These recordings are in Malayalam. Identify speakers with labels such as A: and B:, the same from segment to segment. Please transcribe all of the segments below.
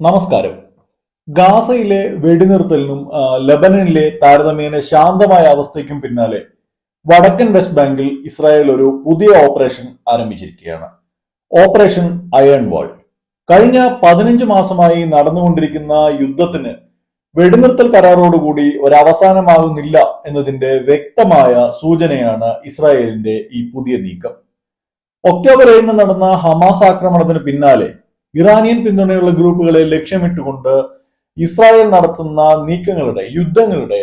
A: നമസ്കാരം. ഗാസയിലെ വെടിനിർത്തലിനും ലബനനിലെ താരതമ്യേന ശാന്തമായ അവസ്ഥയ്ക്കും പിന്നാലെ വടക്കൻ വെസ്റ്റ് ബാങ്കിൽ ഇസ്രായേൽ ഒരു പുതിയ ഓപ്പറേഷൻ ആരംഭിച്ചിരിക്കുകയാണ്. ഓപ്പറേഷൻ അയൺ വാൾ. കഴിഞ്ഞ 15 മാസമായി നടന്നുകൊണ്ടിരിക്കുന്ന യുദ്ധത്തിന് വെടിനിർത്തൽ കരാറോടുകൂടി ഒരവസാനമാകുന്നില്ല എന്നതിന്റെ വ്യക്തമായ സൂചനയാണ് ഇസ്രായേലിന്റെ ഈ പുതിയ നീക്കം. ഒക്ടോബർ 7 നടന്ന ഹമാസ് ആക്രമണത്തിന് പിന്നാലെ ഇറാനിയൻ പിന്തുണയുള്ള ഗ്രൂപ്പുകളെ ലക്ഷ്യമിട്ടുകൊണ്ട് ഇസ്രായേൽ നടത്തുന്ന യുദ്ധങ്ങളുടെ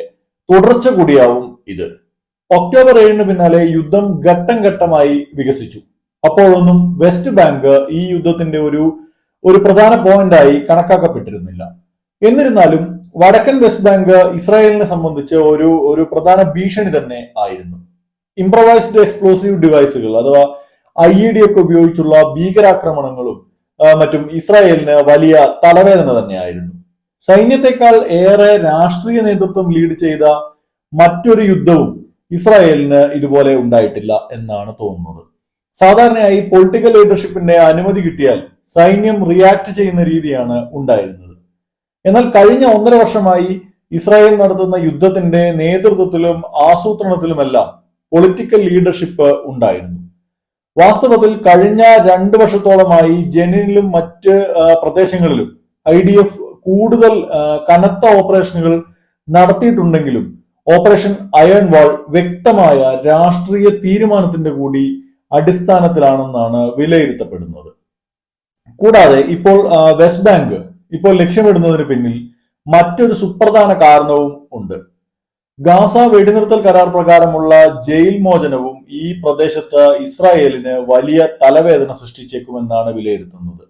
A: തുടർച്ച കൂടിയാവും ഇത്. ഒക്ടോബർ 7 പിന്നാലെ യുദ്ധം ഘട്ടം ഘട്ടമായി വികസിച്ചു. അപ്പോഴൊന്നും വെസ്റ്റ് ബാങ്ക് ഈ യുദ്ധത്തിന്റെ ഒരു പ്രധാന പോയിന്റായി കണക്കാക്കപ്പെട്ടിരുന്നില്ല. എന്നിരുന്നാലും വടക്കൻ വെസ്റ്റ് ബാങ്ക് ഇസ്രായേലിനെ സംബന്ധിച്ച് ഒരു പ്രധാന ഭീഷണി തന്നെ ആയിരുന്നു. ഇംപ്രവൈസ്ഡ് എക്സ്പ്ലോസീവ് ഡിവൈസുകൾ അഥവാ IED ഒക്കെ ഉപയോഗിച്ചുള്ള ഭീകരാക്രമണങ്ങളും മറ്റും ഇസ്രായേലിന് വലിയ തലവേദന തന്നെയായിരുന്നു. സൈന്യത്തെക്കാൾ ഏറെ രാഷ്ട്രീയ നേതൃത്വം ലീഡ് ചെയ്ത മറ്റൊരു യുദ്ധവും ഇസ്രായേലിന് ഇതുപോലെ ഉണ്ടായിട്ടില്ല എന്നാണ് തോന്നുന്നത്. സാധാരണയായി പൊളിറ്റിക്കൽ ലീഡർഷിപ്പിന്റെ അനുമതി കിട്ടിയാൽ സൈന്യം റിയാക്ട് ചെയ്യുന്ന രീതിയാണ് ഉണ്ടായിരുന്നത്. എന്നാൽ കഴിഞ്ഞ 1.5 വർഷമായി ഇസ്രായേൽ നടത്തുന്ന യുദ്ധത്തിന്റെ നേതൃത്വത്തിലും ആസൂത്രണത്തിലുമെല്ലാം പൊളിറ്റിക്കൽ ലീഡർഷിപ്പ് ഉണ്ടായിരുന്നു. വാസ്തവത്തിൽ കഴിഞ്ഞ 2 വർഷത്തോളമായി ജെനിനിലും മറ്റ് പ്രദേശങ്ങളിലും IDF കൂടുതൽ കനത്ത ഓപ്പറേഷനുകൾ നടത്തിയിട്ടുണ്ടെങ്കിലും ഓപ്പറേഷൻ അയൺ വാൾ വ്യക്തമായ രാഷ്ട്രീയ തീരുമാനത്തിന്റെ കൂടി അടിസ്ഥാനത്തിലാണെന്നാണ് വിലയിരുത്തപ്പെടുന്നത്. കൂടാതെ ഇപ്പോൾ വെസ്റ്റ് ബാങ്ക് ലക്ഷ്യമിടുന്നതിന് പിന്നിൽ മറ്റൊരു സുപ്രധാന കാരണവും ഉണ്ട്. ഗാസ വെടിനിർത്തൽ കരാർ പ്രകാരമുള്ള ജയിൽ മോചനവും ഈ പ്രദേശത്ത് ഇസ്രായേലിന് വലിയ തലവേദന സൃഷ്ടിച്ചേക്കുമെന്നാണ് വിലയിരുത്തുന്നത്.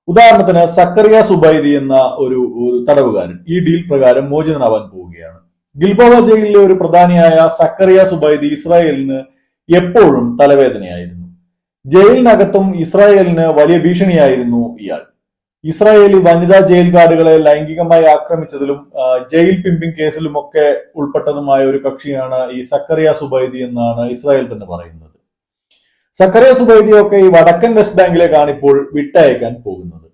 A: ഉദാഹരണത്തിന് സക്കറിയ സുബൈദി എന്ന ഒരു തടവുകാരൻ ഈ ഡീൽ പ്രകാരം മോചിതനാവാൻ പോവുകയാണ്. ഗിൽബോവ ജയിലിലെ ഒരു പ്രധാനിയായ സക്കറിയ സുബൈദി ഇസ്രായേലിന് എപ്പോഴും തലവേദനയായിരുന്നു. ജയിലിനകത്തും ഇസ്രായേലിന് വലിയ ഭീഷണിയായിരുന്നു ഇയാൾ. ഇസ്രായേലി വനിതാ ജയിൽ ഗാർഡുകളെ ലൈംഗികമായി ആക്രമിച്ചതിലും ജയിൽ പിമ്പിംഗ് കേസിലുമൊക്കെ ഉൾപ്പെട്ടതുമായ ഒരു കക്ഷിയാണ് ഈ സക്കറിയ സുബൈദി എന്നാണ് ഇസ്രായേൽ തന്നെ പറയുന്നത്. സക്കറിയ സുബൈദിയൊക്കെ ഈ വടക്കൻ വെസ്റ്റ് ബാങ്കിലേക്കാണ് ഇപ്പോൾ വിട്ടയക്കാൻ പോകുന്നത്.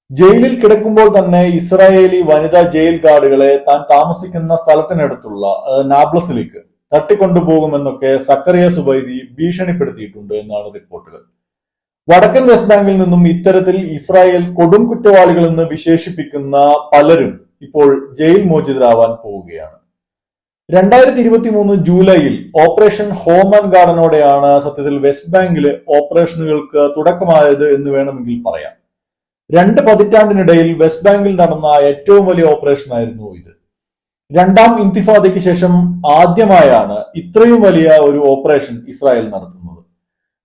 A: ജയിലിൽ കിടക്കുമ്പോൾ തന്നെ ഇസ്രായേലി വനിതാ ജയിൽ ഗാർഡുകളെ താൻ താമസിക്കുന്ന സ്ഥലത്തിനടുത്തുള്ള നാബ്ലസിലേക്ക് തട്ടിക്കൊണ്ടുപോകുമെന്നൊക്കെ സക്കറിയ സുബൈദി ഭീഷണിപ്പെടുത്തിയിട്ടുണ്ട് എന്നാണ് റിപ്പോർട്ടുകൾ. വടക്കൻ വെസ്റ്റ് ബാങ്കിൽ നിന്നും ഇത്തരത്തിൽ ഇസ്രായേൽ കൊടും കുറ്റവാളികൾ എന്ന് വിശേഷിപ്പിക്കുന്ന പലരും ഇപ്പോൾ ജയിൽ മോചിതരാവാൻ പോവുകയാണ്. 2023 ജൂലൈയിൽ ഓപ്പറേഷൻ ഹോം ആൻഡ് ഗാർഡനോടെയാണ് സത്യത്തിൽ വെസ്റ്റ് ബാങ്കില് ഓപ്പറേഷനുകൾക്ക് തുടക്കമായത് എന്ന് വേണമെങ്കിൽ പറയാം. 2 പതിറ്റാണ്ടിനിടയിൽ വെസ്റ്റ് ബാങ്കിൽ നടന്ന ഏറ്റവും വലിയ ഓപ്പറേഷൻ ആയിരുന്നു ഇത്. രണ്ടാം ഇൻതിഫാദയ്ക്ക് ശേഷം ആദ്യമായാണ് ഇത്രയും വലിയ ഒരു ഓപ്പറേഷൻ ഇസ്രായേൽ നടത്തുന്നത്.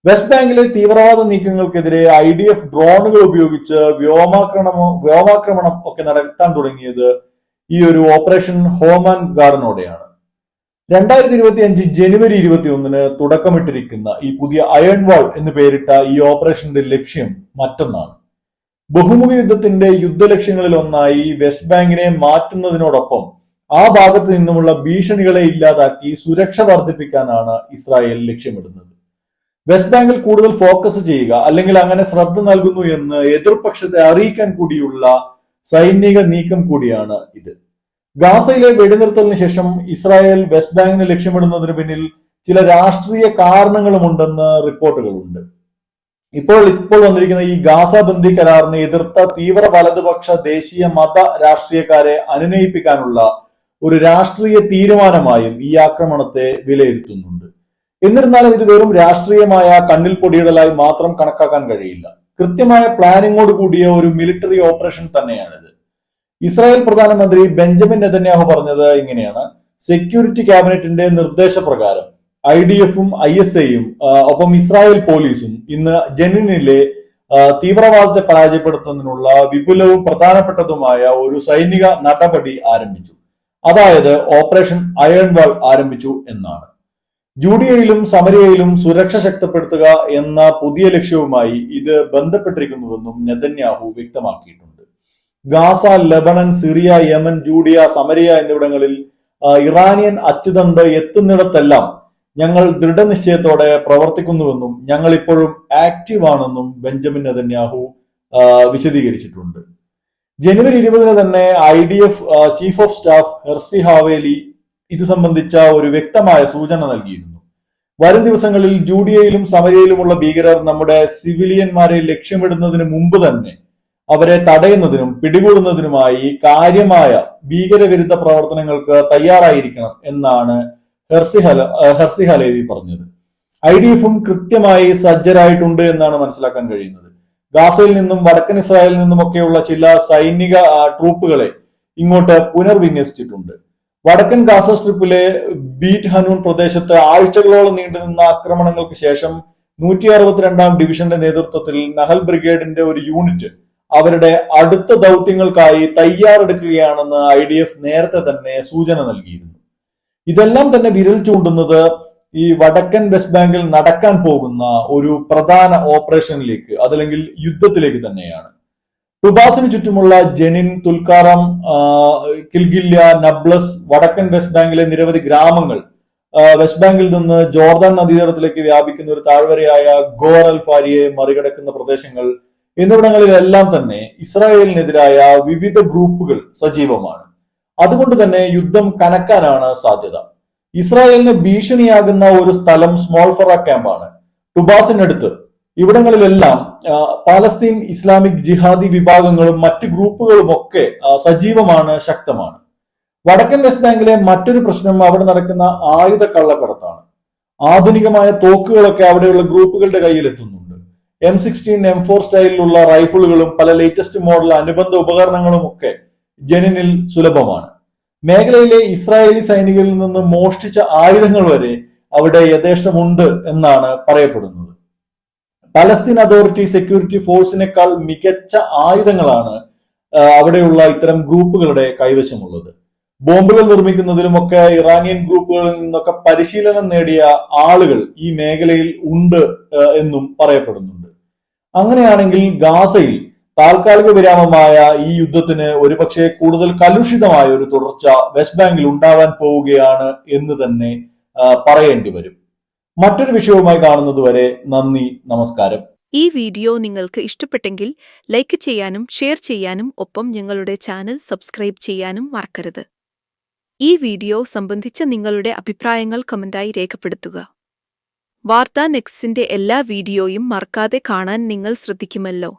A: വെസ്റ്റ് ബാങ്കിലെ തീവ്രവാദ നീക്കങ്ങൾക്കെതിരെ IDF ഡ്രോണുകൾ ഉപയോഗിച്ച് വ്യോമാക്രമണം ഒക്കെ നടത്താൻ തുടങ്ങിയത് ഈ ഒരു ഓപ്പറേഷൻ ഹോം ആൻഡ് ഗാർഡനോടെയാണ്. 2025 ജനുവരി 21 തുടക്കമിട്ടിരിക്കുന്ന ഈ പുതിയ അയൺ വാൾ എന്ന് പേരിട്ട ഈ ഓപ്പറേഷന്റെ ലക്ഷ്യം മറ്റൊന്നാണ്. ബഹുമുഖ യുദ്ധത്തിന്റെ യുദ്ധലക്ഷ്യങ്ങളിൽ ഒന്നായി വെസ്റ്റ് ബാങ്കിനെ മാറ്റുന്നതിനോടൊപ്പം ആ ഭാഗത്ത് നിന്നുമുള്ള ഭീഷണികളെ ഇല്ലാതാക്കി സുരക്ഷ വർദ്ധിപ്പിക്കാനാണ് ഇസ്രായേൽ ലക്ഷ്യമിടുന്നത്. വെസ്റ്റ് ബാങ്കിൽ കൂടുതൽ ഫോക്കസ് ചെയ്യുക അല്ലെങ്കിൽ അങ്ങനെ ശ്രദ്ധ നൽകുന്നു എന്ന് എതിർപക്ഷത്തെ അറിയിക്കാൻ കൂടിയുള്ള സൈനിക നീക്കം കൂടിയാണ് ഇത്. ഗാസയിലെ വെടിനിർത്തലിന് ശേഷം ഇസ്രായേൽ വെസ്റ്റ് ബാങ്കിനെ ലക്ഷ്യമിടുന്നതിന് പിന്നിൽ ചില രാഷ്ട്രീയ കാരണങ്ങളുമുണ്ടെന്ന് റിപ്പോർട്ടുകളുണ്ട്. ഇപ്പോൾ വന്നിരിക്കുന്ന ഈ ഗാസ ബന്ദി കരാറിനെ എതിർത്ത തീവ്ര വലതുപക്ഷ ദേശീയ മത രാഷ്ട്രീയക്കാരെ അനുനയിപ്പിക്കാനുള്ള ഒരു രാഷ്ട്രീയ തീരുമാനമായും ഈ ആക്രമണത്തെ വിലയിരുത്തുന്നുണ്ട്. എന്നിരുന്നാലും ഇത് വെറും രാഷ്ട്രീയമായ കണ്ണിൽ പൊടിയിടലായി മാത്രം കണക്കാക്കാൻ കഴിയില്ല. കൃത്യമായ പ്ലാനിങ്ങോട് കൂടിയ ഒരു മിലിറ്ററി ഓപ്പറേഷൻ തന്നെയാണിത്. ഇസ്രായേൽ പ്രധാനമന്ത്രി ബെഞ്ചമിൻ നെതന്യാഹു പറഞ്ഞത് ഇങ്ങനെയാണ്: സെക്യൂരിറ്റി ക്യാബിനറ്റിന്റെ നിർദ്ദേശപ്രകാരം IDF-ഉം ISA-യും ഒപ്പം ഇസ്രായേൽ പോലീസും ഇന്ന് ജെനിനിലെ തീവ്രവാദത്തെ പരാജയപ്പെടുത്തുന്നതിനുള്ള വിപുലവും പ്രധാനപ്പെട്ടതുമായ ഒരു സൈനിക നടപടി ആരംഭിച്ചു. അതായത് ഓപ്പറേഷൻ അയൺ വാൾ ആരംഭിച്ചു എന്നാണ്. ജൂഡിയയിലും സമരിയയിലും സുരക്ഷ ശക്തിപ്പെടുത്തുക എന്ന പുതിയ ലക്ഷ്യവുമായി ഇത് ബന്ധപ്പെട്ടിരിക്കുന്നുവെന്നും നെതന്യാഹു വ്യക്തമാക്കിയിട്ടുണ്ട്. Gaza, Lebanon, Syria, Yemen, Judea, Samariya എന്നിവിടങ്ങളിൽ ഇറാനിയൻ അച്ചുതണ്ട് എത്തുന്നിടത്തെല്ലാം ഞങ്ങൾ ദൃഢനിശ്ചയത്തോടെ പ്രവർത്തിക്കുന്നുവെന്നും ഞങ്ങൾ ഇപ്പോഴും ആക്റ്റീവ് ആണെന്നും ബെഞ്ചമിൻ നെതന്യാഹു വിശദീകരിച്ചിട്ടുണ്ട്. ജനുവരി 20 തന്നെ IDF chief of staff heresy Haveli ഇത് സംബന്ധിച്ച ഒരു വ്യക്തമായ സൂചന നൽകിയിരുന്നു. വരും ദിവസങ്ങളിൽ ജൂഡിയയിലും സമരിയയിലുമുള്ള ഭീകരർ നമ്മുടെ സിവിലിയന്മാരെ ലക്ഷ്യമിടുന്നതിന് മുമ്പ് തന്നെ അവരെ തടയുന്നതിനും പിടികൂടുന്നതിനുമായി കാര്യമായ ഭീകരവിരുദ്ധ പ്രവർത്തനങ്ങൾക്ക് തയ്യാറായിരിക്കണം എന്നാണ് ഹെർസി ഹലേവി പറഞ്ഞത്. IDFും കൃത്യമായി സജ്ജരായിട്ടുണ്ട് എന്നാണ് മനസ്സിലാക്കാൻ കഴിയുന്നത്. ഗാസയിൽ നിന്നും വടക്കൻ ഇസ്രായേലിൽ നിന്നുമൊക്കെയുള്ള ചില സൈനിക ട്രൂപ്പുകളെ ഇങ്ങോട്ട് പുനർവിന്യസിച്ചിട്ടുണ്ട്. വടക്കൻ ഗാസ സ്ട്രിപ്പിലെ ബീറ്റ് ഹനൂൺ പ്രദേശത്ത് ആഴ്ചകളോളം നീണ്ടുനിന്ന ആക്രമണങ്ങൾക്ക് ശേഷം 162-ാം ഡിവിഷന്റെ നേതൃത്വത്തിൽ നഹൽ ബ്രിഗേഡിന്റെ ഒരു യൂണിറ്റ് അവരുടെ അടുത്ത ദൗത്യങ്ങൾക്കായി തയ്യാറെടുക്കുകയാണെന്ന് IDF നേരത്തെ തന്നെ സൂചന നൽകിയിരുന്നു. ഇതെല്ലാം തന്നെ വിരൽ ചൂണ്ടുന്നത് ഈ വടക്കൻ വെസ്റ്റ് ബാങ്കിൽ നടക്കാൻ പോകുന്ന ഒരു പ്രധാന ഓപ്പറേഷനിലേക്ക് അതല്ലെങ്കിൽ യുദ്ധത്തിലേക്ക് തന്നെയാണ്. ടുബാസിന് ചുറ്റുമുള്ള ജെനിൻ, തുൽക്കാറം, കിൽഗില്യ, നബ്ലസ്, വടക്കൻ വെസ്റ്റ് ബാങ്കിലെ നിരവധി ഗ്രാമങ്ങൾ, വെസ്റ്റ് ബാങ്കിൽ നിന്ന് ജോർദാൻ നദീതടത്തിലേക്ക് വ്യാപിക്കുന്ന ഒരു താഴ്വരയായ ഗോർ അൽ ഫാരിയെ മറികടക്കുന്ന പ്രദേശങ്ങൾ എന്നിവിടങ്ങളിലെല്ലാം തന്നെ ഇസ്രായേലിനെതിരായ വിവിധ ഗ്രൂപ്പുകൾ സജീവമാണ്. അതുകൊണ്ട് തന്നെ യുദ്ധം കനക്കാനാണ് സാധ്യത. ഇസ്രായേലിന് ഭീഷണിയാകുന്ന ഒരു സ്ഥലം സ്മോൾ ഫറ ക്യാമ്പാണ്. ടുബാസിനടുത്ത് ഇവിടങ്ങളിലെല്ലാം പാലസ്തീൻ ഇസ്ലാമിക് ജിഹാദി വിഭാഗങ്ങളും മറ്റ് ഗ്രൂപ്പുകളും ഒക്കെ സജീവമാണ്, ശക്തമാണ്. വടക്കൻ വെസ്റ്റ് ബാങ്കിലെ മറ്റൊരു പ്രശ്നം അവിടെ നടക്കുന്ന ആയുധ കള്ളക്കടത്താണ്. ആധുനികമായ തോക്കുകളൊക്കെ അവിടെയുള്ള ഗ്രൂപ്പുകളുടെ കയ്യിൽ എത്തുന്നുണ്ട്. M16, M4 സ്റ്റൈലിലുള്ള റൈഫിളുകളും പല ലേറ്റസ്റ്റ് മോഡൽ അനുബന്ധ ഉപകരണങ്ങളും ഒക്കെ ജെനിനിൽ സുലഭമാണ്. മേഖലയിലെ ഇസ്രായേലി സൈനികരിൽ നിന്ന് മോഷ്ടിച്ച ആയുധങ്ങൾ വരെ അവിടെ യഥേഷ്ടമുണ്ട് എന്നാണ് പറയപ്പെടുന്നത്. പലസ്തീൻ അതോറിറ്റി സെക്യൂരിറ്റി ഫോഴ്സിനേക്കാൾ മികച്ച ആയുധങ്ങളാണ് അവിടെയുള്ള ഇത്തരം ഗ്രൂപ്പുകളുടെ കൈവശമുള്ളത്. ബോംബുകൾ നിർമ്മിക്കുന്നതിലുമൊക്കെ ഇറാനിയൻ ഗ്രൂപ്പുകളിൽ നിന്നൊക്കെ പരിശീലനം നേടിയ ആളുകൾ ഈ മേഖലയിൽ ഉണ്ട് എന്നും പറയപ്പെടുന്നുണ്ട്. അങ്ങനെയാണെങ്കിൽ ഗാസയിൽ താൽക്കാലിക വിരാമമായ ഈ യുദ്ധത്തിന് ഒരുപക്ഷെ കൂടുതൽ കലുഷിതമായ ഒരു തുടർച്ച വെസ്റ്റ് ബാങ്കിൽ ഉണ്ടാവാൻ പോവുകയാണ് എന്ന് തന്നെ പറയേണ്ടി വരും. മറ്റൊരു വിഷയവുമായി കാണുന്നതുവരെ നന്ദി, നമസ്കാരം.
B: ഈ വീഡിയോ നിങ്ങൾക്ക് ഇഷ്ടപ്പെട്ടെങ്കിൽ ലൈക്ക് ചെയ്യാനും ഷെയർ ചെയ്യാനും ഒപ്പം ഞങ്ങളുടെ ചാനൽ സബ്സ്ക്രൈബ് ചെയ്യാനും മറക്കരുത്. ഈ വീഡിയോ സംബന്ധിച്ച നിങ്ങളുടെ അഭിപ്രായങ്ങൾ കമന്റായി രേഖപ്പെടുത്തുക. വാർത്താ നെക്സ്റ്റിന്റെ എല്ലാ വീഡിയോയും മറക്കാതെ കാണാൻ നിങ്ങൾ ശ്രദ്ധിക്കുമല്ലോ.